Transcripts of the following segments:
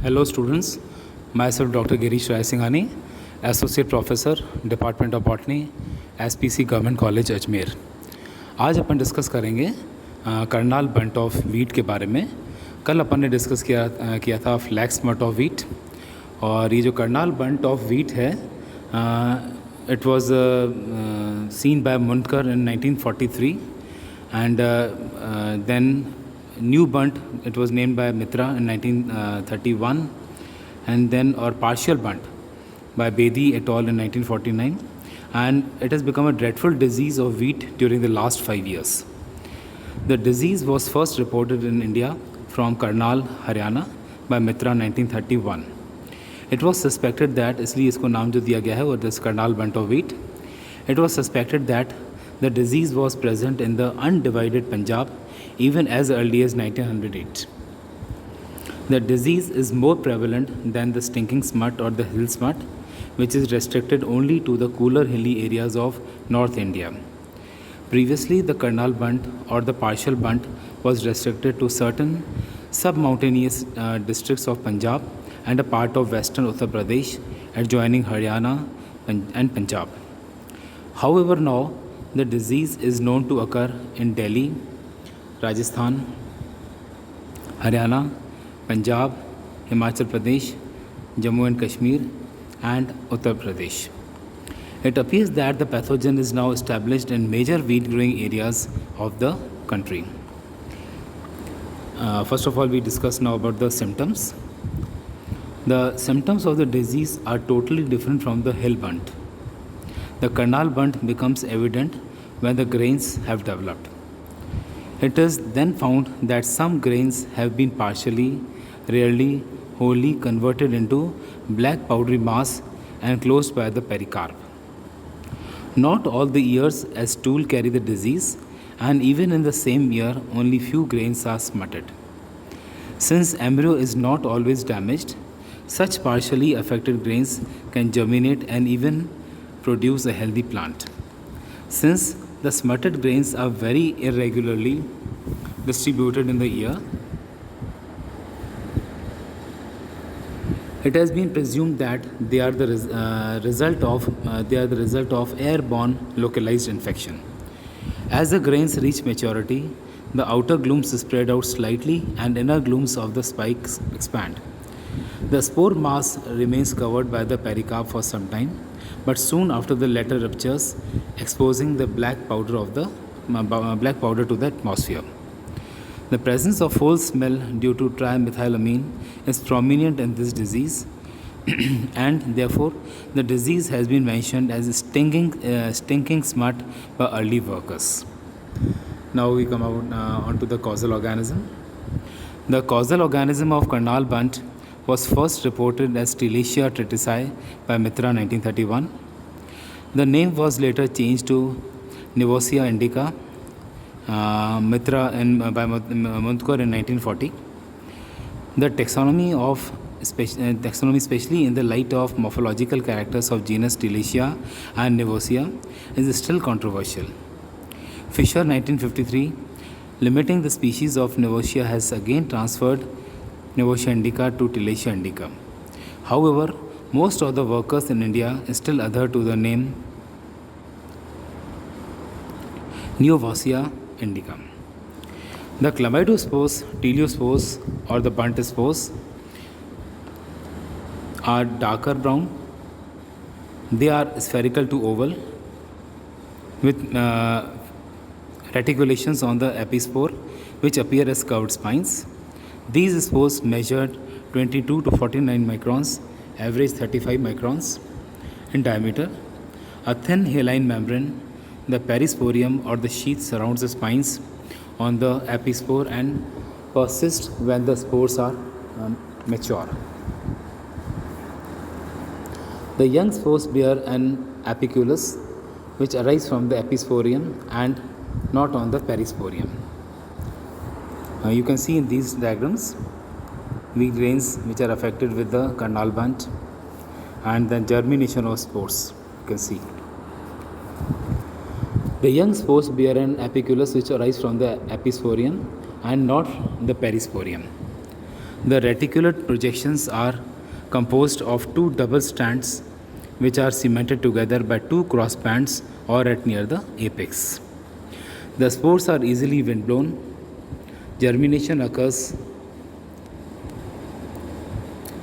Hello students, myself Dr. Girish Rai Singhani, Associate Professor, Department of Botany, SPC government college Ajmer. आज अपन discuss करेंगे Karnal bunt of wheat के बारे में। कल अपन ने डिस्कस किया था फ्लैक्स मट ऑफ वीट, और ये जो करनाल बंट ऑफ वीट है it was seen by Mundkar in 1943 and then new bunt it was named by Mitra in 1931, and then or partial bunt by Bedi et al in 1949, and it has become a dreadful disease of wheat during the last 5 years. The disease was first reported in India from Karnal, Haryana by Mitra 1931. It was suspected that, इसलिए इसको नाम जो दिया गया है वो this Karnal bunt of wheat, it was suspected that the disease was present in the undivided Punjab even as early as 1908. The disease is more prevalent than the stinking smut or the hill smut, which is restricted only to the cooler hilly areas of North India. Previously, the Karnal bunt or the partial bunt was restricted to certain sub-mountainous districts of Punjab and a part of western Uttar Pradesh adjoining Haryana and Punjab. However, now the disease is known to occur in Delhi, Rajasthan, Haryana, Punjab, Himachal Pradesh, Jammu and Kashmir, and Uttar Pradesh. It appears that the pathogen is now established in major wheat growing areas of the country. First of all, we discuss now about the symptoms. The symptoms of the disease are totally different from the hill bunt. The Karnal bunt becomes evident when the grains have developed. It is then found that some grains have been partially, rarely, wholly converted into black powdery mass and closed by the pericarp. Not all the ears as stool carry the disease, and even in the same ear, only few grains are smutted. Since embryo is not always damaged, such partially affected grains can germinate and even produce a healthy plant. Since the smutted grains are very irregularly distributed in the ear, it has been presumed that they are the result of airborne localized infection. As the grains reach maturity, the outer glooms spread out slightly and inner glooms of the spikes expand. The spore mass remains covered by the pericarp for some time, but soon after the latter ruptures, exposing the black powder to the atmosphere. The presence of foul smell due to trimethylamine is prominent in this disease, and therefore the disease has been mentioned as stinking smut by early workers. Now we come onto the causal organism. The causal organism of Karnal bunt was first reported as Tilletia tritici by Mitra 1931. The name was later changed to Nivosia indica by Mundkar in 1940. The taxonomy, especially in the light of morphological characters of genus Tilletia and Nivosia, is still controversial. Fisher 1953, limiting the species of Nivosia, has again transferred Nivosia indica to Tilletia indica. However, most of the workers in India still adhere to the name Nivosia indica. The chlamydospores, teleospores, or the bunt spores are darker brown. They are spherical to oval with reticulations on the epispore which appear as curved spines. These spores measured 22 to 49 microns, average 35 microns in diameter. A thin haline membrane, the perisporium or the sheath, surrounds the spines on the epispore and persists when the spores are mature. The young spores bear an apiculus which arises from the episporium and not on the perisporium. You can see in these diagrams wheat grains which are affected with the Karnal bunt and the germination of spores. You can see the young spores bear an apiculus which arises from the episporium and not the perisporium. The reticulate projections are composed of two double strands which are cemented together by two cross bands or at near the apex. The spores are easily windblown. Germination occurs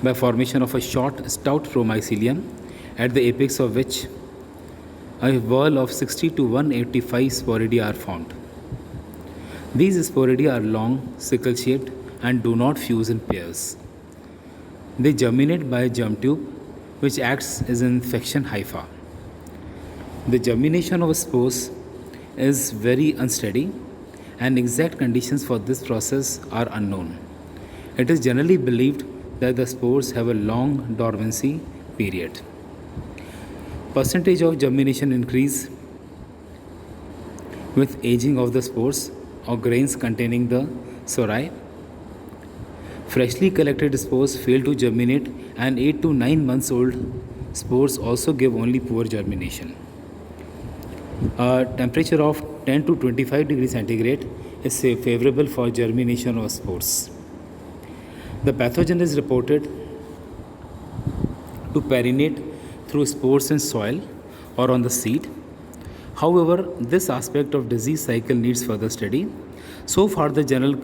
by formation of a short, stout promycelium at the apex of which a whorl of 60 to 185 sporidia are found. These sporidia are long, sickle-shaped and do not fuse in pairs. They germinate by a germ tube which acts as an infection hypha. The germination of spores is very unsteady and exact conditions for this process are unknown. It is generally believed that the spores have a long dormancy period. Percentage of germination increase with aging of the spores or grains containing the sori. Freshly collected spores fail to germinate, and 8 to 9 months old spores also give only poor germination. A temperature of 10 to 25 degrees centigrade is favorable for germination of spores. The pathogen is reported to perinate through spores in soil or on the seed. However, this aspect of disease cycle needs further study. So far, the general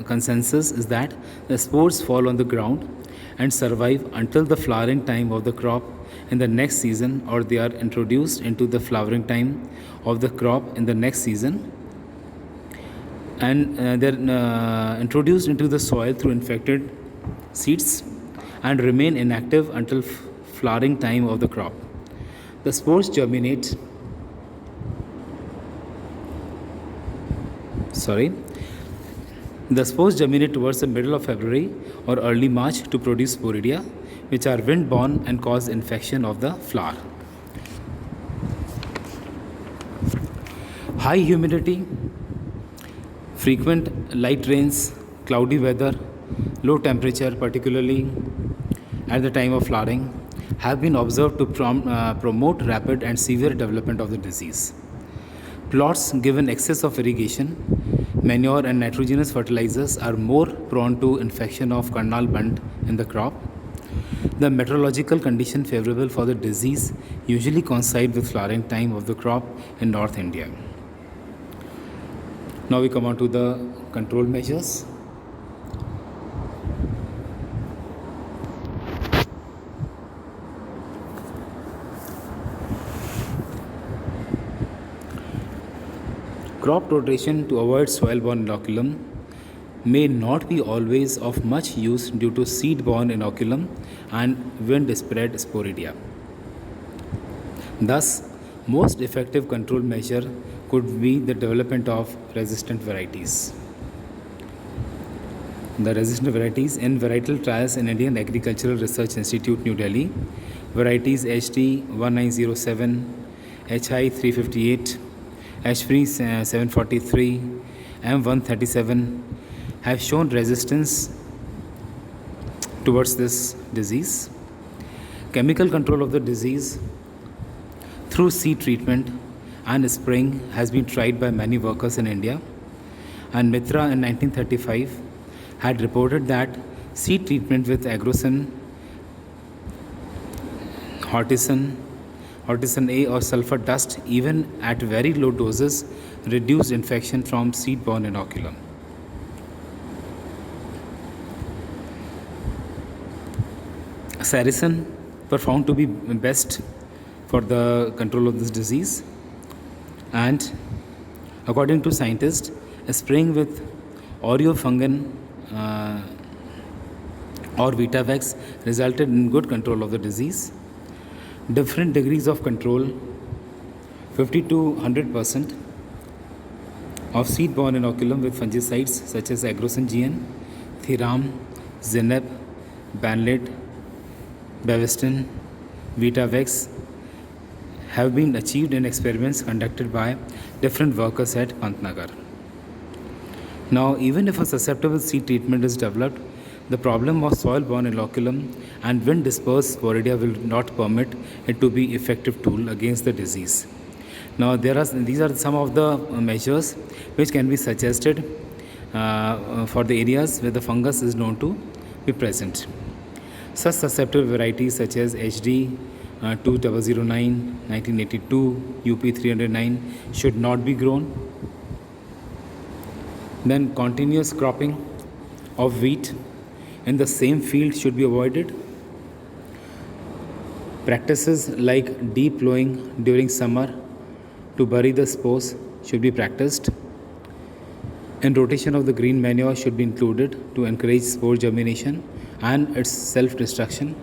consensus is that the spores fall on the ground and survive until the flowering time of the crop in the next season, or they are introduced into the flowering time of the crop in the next season, and they're introduced into the soil through infected seeds and remain inactive until flowering time of the crop. The spores germinate The spores germinate towards the middle of February or early March to produce sporidia, which are wind-borne and cause infection of the flower. High humidity, frequent light rains, cloudy weather, low temperature, particularly at the time of flowering, have been observed to promote rapid and severe development of the disease. Plots given excess of irrigation, manure and nitrogenous fertilizers are more prone to infection of Karnal bund in the crop. The meteorological condition favorable for the disease usually coincide with flowering time of the crop in North India. Now we come on to the control measures. Crop rotation to avoid soil-borne inoculum may not be always of much use due to seed-borne inoculum and wind-spread sporidia. Thus, most effective control measure could be the development of resistant varieties. The resistant varieties in varietal trials in Indian Agricultural Research Institute, New Delhi, varieties HT 1907, HI 358, H3 743, M137 have shown resistance towards this disease. Chemical control of the disease through seed treatment and spraying has been tried by many workers in India, and Mitra in 1935 had reported that seed treatment with agrocin, Horticin A or sulfur dust, even at very low doses, reduced infection from seed-borne inoculum. Saracen were found to be best for the control of this disease, and according to scientists, spraying with Aureofungin or Vitavex resulted in good control of the disease. Different degrees of control, 50 to 100% of seed-borne inoculum with fungicides such as agrocin GN, Thiram, Zineb, Banlid, Bevestin, Vitavex have been achieved in experiments conducted by different workers at Pantnagar. Now, even if a susceptible seed treatment is developed, the problem of soil-borne inoculum and wind-dispersed sporidia will not permit it to be effective tool against the disease. Now, these are some of the measures which can be suggested for the areas where the fungus is known to be present. Such susceptible varieties such as HD 2009, 1982, UP 309 should not be grown. Then continuous cropping of wheat in the same field should be avoided. Practices like deep plowing during summer to bury the spores should be practiced. And rotation of the green manure should be included to encourage spore germination and its self-destruction.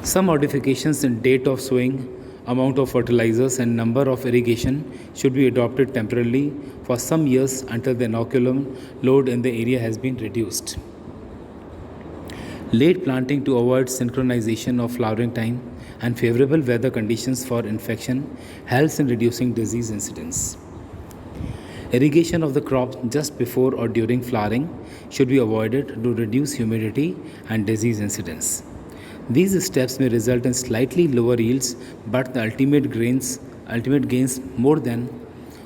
Some modifications in date of sowing, amount of fertilizers and number of irrigation should be adopted temporarily for some years until the inoculum load in the area has been reduced. Late planting to avoid synchronization of flowering time and favorable weather conditions for infection helps in reducing disease incidence. Irrigation of the crop just before or during flowering should be avoided to reduce humidity and disease incidence. These steps may result in slightly lower yields, but the ultimate gains more than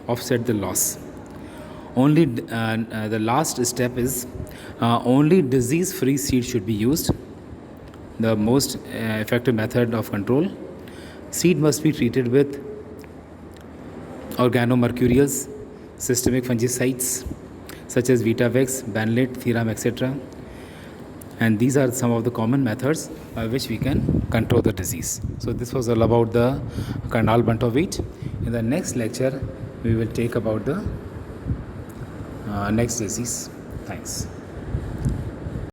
offset the loss. Only the last step is only disease-free seed should be used, the most effective method of control. Seed must be treated with organomercurials, systemic fungicides such as Vitavex, Banlate, Thiram, etc. And these are some of the common methods by which we can control the disease. So this was all about the Karnal bunto wheat. In the next lecture, we will take about the next disease. Thanks.